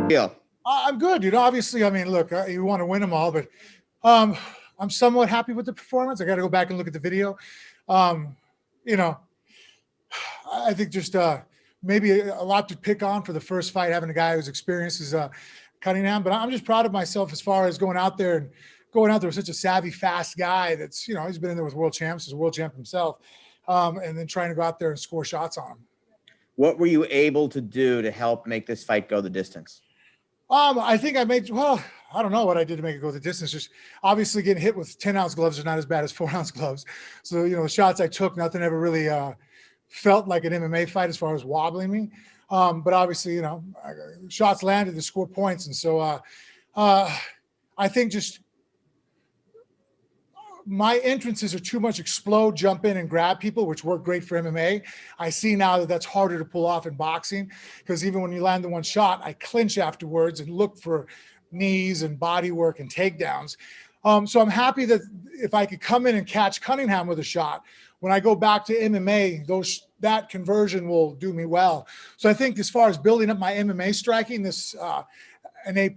Yeah. I'm good. Obviously, I mean, look, you want to win them all, but I'm somewhat happy with the performance. I got to go back and look at the video. Um, you know, I think just maybe a lot to pick on for the first fight, having a guy who's experienced as Cunningham. But I'm just proud of myself as far as going out there with such a savvy, fast guy that's, he's been in there with world champs, he's a world champ himself, and then trying to go out there and score shots on him. What were you able to do to help make this fight go the distance? I think I don't know what I did to make it go the distance. Just obviously getting hit with 10-ounce gloves are not as bad as 4-ounce gloves. So, the shots I took, nothing ever really felt like an MMA fight as far as wobbling me. But obviously, shots landed to score points. And so I think just my entrances are too much explode, jump in and grab people, which work great for MMA. I see now that that's harder to pull off in boxing, because even when you land the one shot, I clinch afterwards and look for knees and body work and takedowns. So I'm happy that if I could come in and catch Cunningham with a shot, when I go back to MMA, that conversion will do me well. So I think as far as building up my MMA striking, this an A+.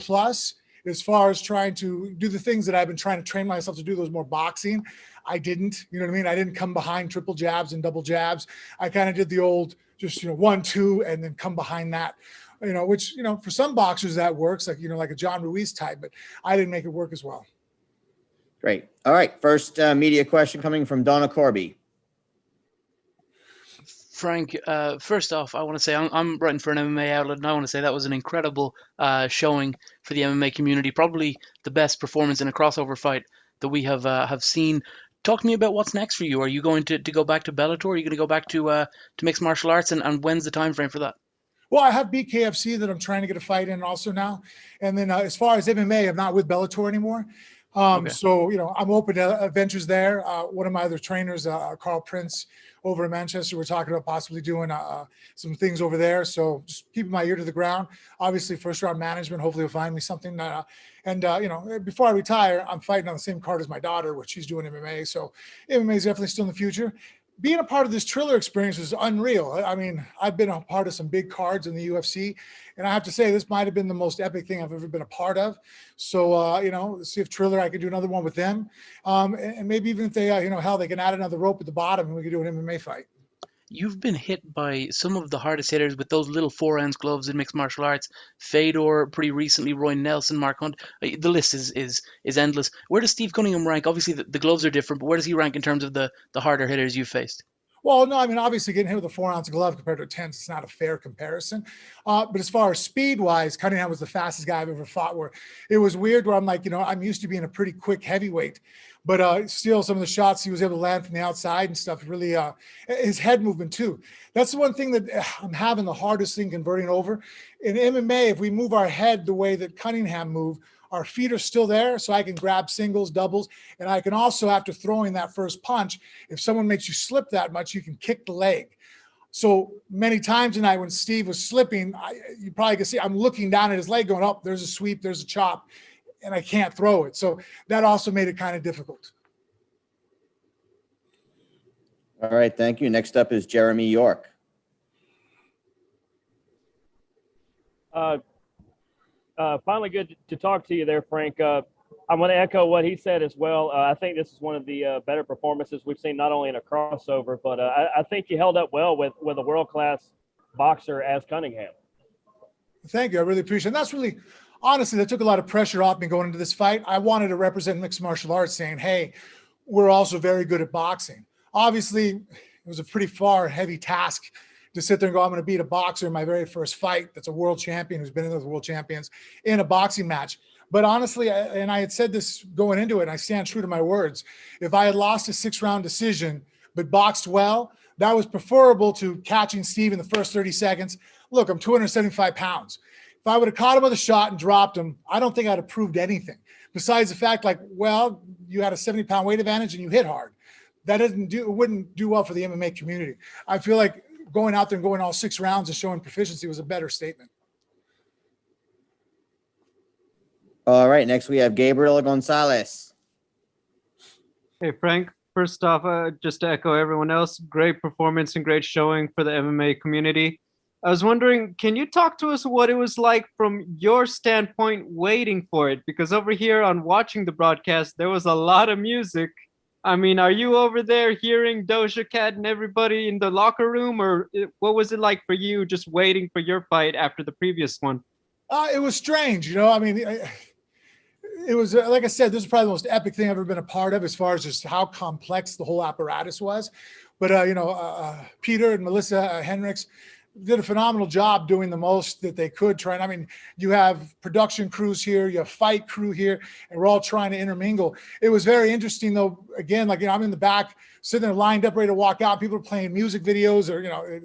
As far as trying to do the things that I've been trying to train myself to do, those more boxing, I didn't, you know what I mean? I didn't come behind triple jabs and double jabs. I kind of did the old, just, 1, 2, and then come behind that, which, for some boxers that works, like, like a John Ruiz type, but I didn't make it work as well. Great. All right. First media question coming from Donna Corby. Frank, first off, I want to say I'm writing for an MMA outlet, and I want to say that was an incredible showing for the MMA community. Probably the best performance in a crossover fight that we have seen. Talk to me about what's next for you. Are you going to go back to Bellator? Are you going to go back to mixed martial arts? And when's the time frame for that? Well, I have BKFC that I'm trying to get a fight in also now. And then as far as MMA, I'm not with Bellator anymore. Okay. So, I'm open to ventures there. One of my other trainers, Carl Prince, over in Manchester, we're talking about possibly doing some things over there. So just keeping my ear to the ground. Obviously, first round management, hopefully will find me something. Before I retire, I'm fighting on the same card as my daughter, which she's doing MMA. So MMA is definitely still in the future. Being a part of this Triller experience is unreal. I mean, I've been a part of some big cards in the UFC, and I have to say this might have been the most epic thing I've ever been a part of. So, let's see if Triller, I could do another one with them. And maybe even if they, they can add another rope at the bottom and we could do an MMA fight. You've been hit by some of the hardest hitters with those little 4-ounce gloves in mixed martial arts. Fedor, pretty recently, Roy Nelson, Mark Hunt. The list is endless. Where does Steve Cunningham rank? Obviously, the gloves are different, but where does he rank in terms of the harder hitters you've faced? Well, no, I mean, obviously getting hit with a 4-ounce glove compared to a 10, it's not a fair comparison. But as far as speed-wise, Cunningham was the fastest guy I've ever fought, where it was weird where I'm like, I'm used to being a pretty quick heavyweight, but still some of the shots he was able to land from the outside and stuff, really, his head movement too. That's the one thing that I'm having the hardest thing converting over. In MMA, if we move our head the way that Cunningham moved, our feet are still there, so I can grab singles, doubles, and I can also, after throwing that first punch, if someone makes you slip that much, you can kick the leg. So many times tonight when Steve was slipping, you probably can see I'm looking down at his leg going, oh, there's a sweep, there's a chop, and I can't throw it. So that also made it kind of difficult. All right, thank you. Next up is Jeremy York. Finally, good to talk to you there, Frank. I want to echo what he said as well. I think this is one of the better performances we've seen, not only in a crossover, but I think you held up well with a world-class boxer as Cunningham. Thank you. I really appreciate it. And that's really, honestly, that took a lot of pressure off me going into this fight. I wanted to represent mixed martial arts saying, hey, we're also very good at boxing. Obviously, it was a pretty heavy task to sit there and go, I'm going to beat a boxer in my very first fight that's a world champion who's been in with world champions in a boxing match. But honestly, and I had said this going into it, and I stand true to my words, if I had lost a 6-round decision but boxed well, that was preferable to catching Steve in the first 30 seconds. Look, I'm 275 pounds. If I would have caught him with a shot and dropped him, I don't think I'd have proved anything. Besides the fact, you had a 70-pound weight advantage and you hit hard. That wouldn't do well for the MMA community. I feel like going out there and going all 6 rounds and showing proficiency was a better statement. All right, next we have Gabriel Gonzalez. Hey, Frank. First off, just to echo everyone else, great performance and great showing for the MMA community. I was wondering, can you talk to us what it was like from your standpoint waiting for it? Because over here on watching the broadcast, there was a lot of music. I mean, are you over there hearing Doja Cat and everybody in the locker room, or what was it like for you just waiting for your fight after the previous one? It was strange, you know. I mean, it was like I said, this is probably the most epic thing I've ever been a part of, as far as just how complex the whole apparatus was. But you know, Peter and Melissa Henricks did a phenomenal job doing the most that they could. Trying, I mean, you have production crews here, you have fight crew here, and we're all trying to intermingle. It was very interesting, though. Again, like, you know, I'm in the back, sitting there lined up, ready to walk out. People are playing music videos, or, you know,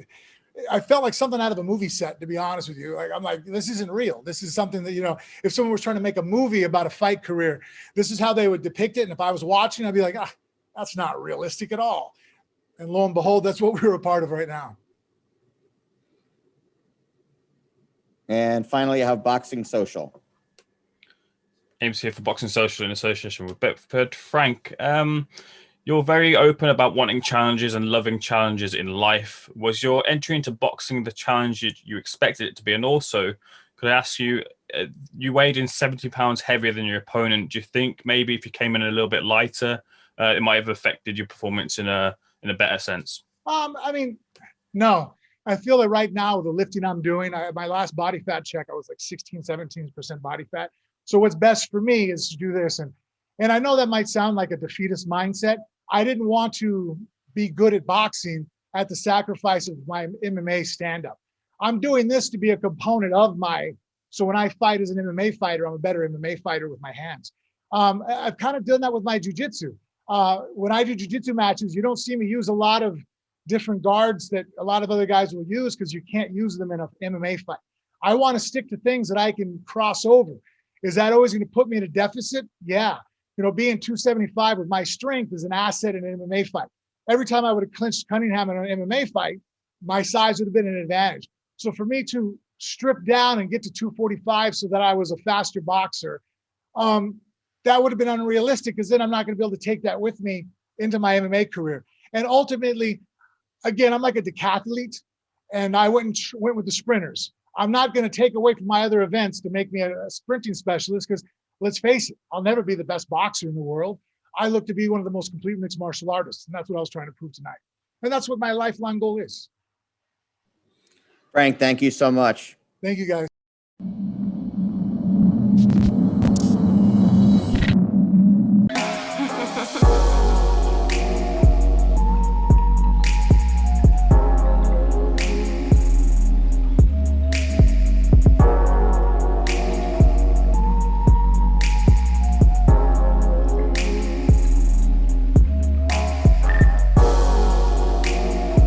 I felt like something out of a movie set, to be honest with you. Like, I'm like, this isn't real. This is something that, you know, if someone was trying to make a movie about a fight career, this is how they would depict it. And if I was watching, I'd be like, that's not realistic at all. And lo and behold, that's what we're a part of right now. And finally, I have Boxing Social. Ames here for Boxing Social in association with Bedford. Frank, you're very open about wanting challenges and loving challenges in life. Was your entry into boxing the challenge you expected it to be? And also, could I ask you, you weighed in 70 pounds heavier than your opponent. Do you think maybe if you came in a little bit lighter, it might have affected your performance in a better sense? I mean, no. I feel that right now with the lifting I'm doing, my last body fat check, I was like 17% body fat. So what's best for me is to do this. And I know that might sound like a defeatist mindset. I didn't want to be good at boxing at the sacrifice of my MMA stand-up. I'm doing this to be a component of so when I fight as an MMA fighter, I'm a better MMA fighter with my hands. I've kind of done that with my jiu-jitsu. When I do jiu-jitsu matches, you don't see me use a lot of different guards that a lot of other guys will use, because you can't use them in an MMA fight. I want to stick to things that I can cross over. Is that always going to put me in a deficit? Yeah. You know, being 275 with my strength is an asset in an MMA fight. Every time I would have clinched Cunningham in an MMA fight, my size would have been an advantage. So for me to strip down and get to 245 so that I was a faster boxer, that would have been unrealistic, because then I'm not going to be able to take that with me into my MMA career. And ultimately, again, I'm like a decathlete, and I went with the sprinters. I'm not going to take away from my other events to make me a sprinting specialist, because let's face it, I'll never be the best boxer in the world. I look to be one of the most complete mixed martial artists, and that's what I was trying to prove tonight. And that's what my lifelong goal is. Frank, thank you so much. Thank you, guys.